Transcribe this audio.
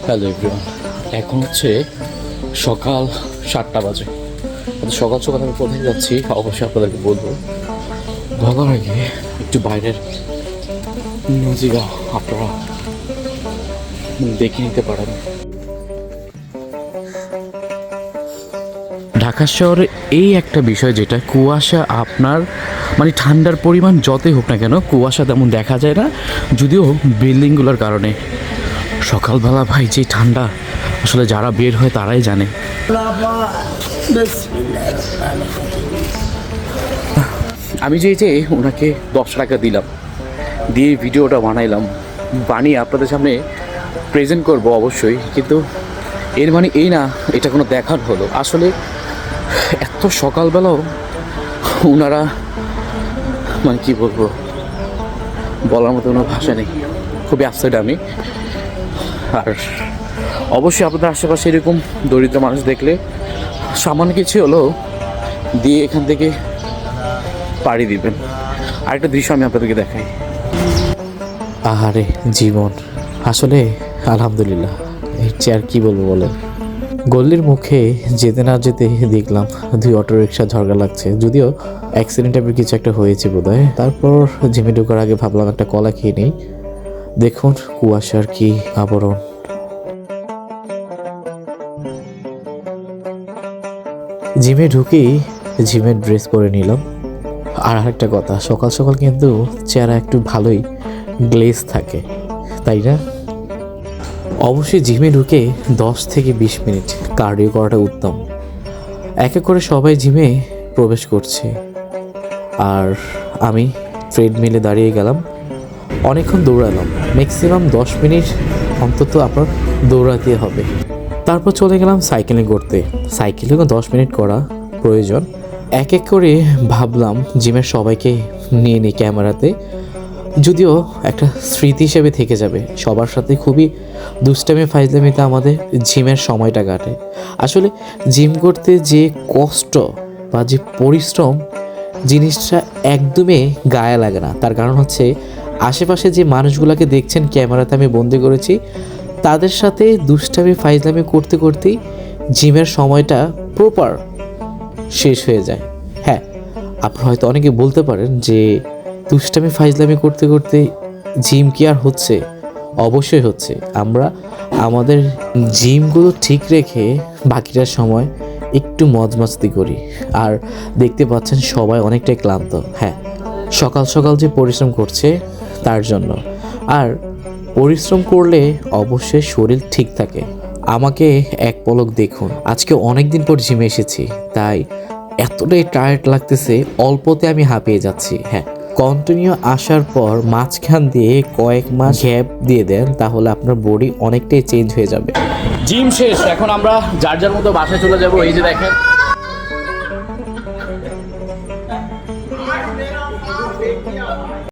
Hello everyone, এখন হচ্ছে সকাল 7টা বাজে। সকাল সকাল আমি কোথায় যাচ্ছি অবশ্যই আপনাদেরকে বলবো। বলার আগে একটু বাইরের নজিরা আপনারা দেখে নিতে পারেন। ঢাকা শহরে এই একটা বিষয় যেটা কুয়াশা, আপনার মানে ঠান্ডার পরিমাণ যতই হোক না কেন কুয়াশা তেমন দেখা যায় না, যদিও বিল্ডিংগুলোর কারণে। সকালবেলা ভাই যে ঠান্ডা, আসলে যারা বের হয় তারাই জানে। আমি যে ওনাকে 10 টাকা দিলাম, দিয়ে ভিডিওটা বানিয়ে আপনাদের সামনে প্রেজেন্ট করব অবশ্যই, কিন্তু এর মানে এই না এটা কোনো দেখার হলো। আসলে এত সকালবেলাও ওনারা মানে কি বলবো, বলার মতো কোনো ভাষা নেই। খুবই আপসেট আমি। আর অবশ্যই আপনাদের আশেপাশে এরকম দরিদ্র মানুষ দেখলে সামান্য কিছু হলো দিয়ে এখান থেকে পাড়ি দিবেন। আরেকটা দৃশ্য আমি আপনাদেরকে দেখাই। আহারে জীবন, আসলে আলহামদুলিল্লাহ, এর চেয়ে আর কি বলবো বলেন। গল্লির মুখে যেতে না যেতে দেখলাম 2 অটো রিক্সা ঝগড়া লাগছে, যদিও অ্যাক্সিডেন্ট টাইপের কিছু একটা হয়েছে বোধহয়। তারপর জিমে ঢোকার আগে ভাবলাম একটা কলা খেয়ে নিই। দেখুন কুয়াশার কি আবরণ। জিমে ঢুকেই জিমের ড্রেস পরে নিলাম। আর আরেকটা কথা, সকাল সকাল কিন্তু চেহারা একটু ভালোই গ্লেজ থাকে, তাই না? অবশ্যই জিমে ঢুকে 10 থেকে 20 মিনিট কার্ডিও করাটা উত্তম। এক এক করে সবাই জিমে প্রবেশ করছে, আর আমি ট্রেডমিলে দাঁড়িয়ে গেলাম। অনেকক্ষণ দৌড়ালাম, ম্যাক্সিমাম 10 মিনিট অন্তত আপনার দৌড়াতে হবে। তারপর চলে গেলাম সাইকেলিং করতে। সাইকেলিংও 10 মিনিট করা প্রয়োজন। এক এক করে ভাবলাম জিমের সবাইকে নিয়ে নিই ক্যামেরাতে, যদিও একটা স্মৃতি হিসেবে থেকে যাবে। সবার সাথে খুবই দুষ্টামি ফাইজলামিতে আমাদের জিমের সময়টা কাটে। আসলে জিম করতে যে কষ্ট বা যে পরিশ্রম, জিনিসটা একদমই গায়ে লাগে না। তার কারণ হচ্ছে আশেপাশে যে মানুষগুলোকে দেখছেন ক্যামেরাতে আমি বন্দি করেছি, তাদের সাথে দুষ্টামি ফাইজলামি করতে করতেই জিমের সময়টা প্রপার শেষ হয়ে যায়। হ্যাঁ, আপনারা হয়তো অনেকে বলতে পারেন যে দুষ্টামি ফাইজলামি করতে করতে জিম কি আর হচ্ছে? অবশ্যই হচ্ছে। আমরা আমাদের জিমগুলো ঠিক রেখে বাকিটা সময় একটু মজমাস্তি করি। আর দেখতে পাচ্ছেন সবাই অনেকটাই ক্লান্ত। হ্যাঁ, সকাল সকাল যে পরিশ্রম করছে তার জন্য। আর পরিশ্রম করলে অবশ্যই শরীর ঠিক থাকে। আমাকে এক পলক দেখুন, আজকে অনেক দিন পর জিমে এসেছি, তাই এতটাই টায়ার্ড লাগতেছে, অল্পতে আমি হাঁপিয়ে যাচ্ছি। হ্যাঁ, কন্টিনিউ আসার পর মাঝখান দিয়ে কয়েক মাস গ্যাপ দিয়ে দেন, তাহলে আপনার বডি অনেকটাই চেঞ্জ হয়ে যাবে। জিম শেষ, এখন আমরা যার যার মতো বাসায় চলে যাবো। এই যে দেখেন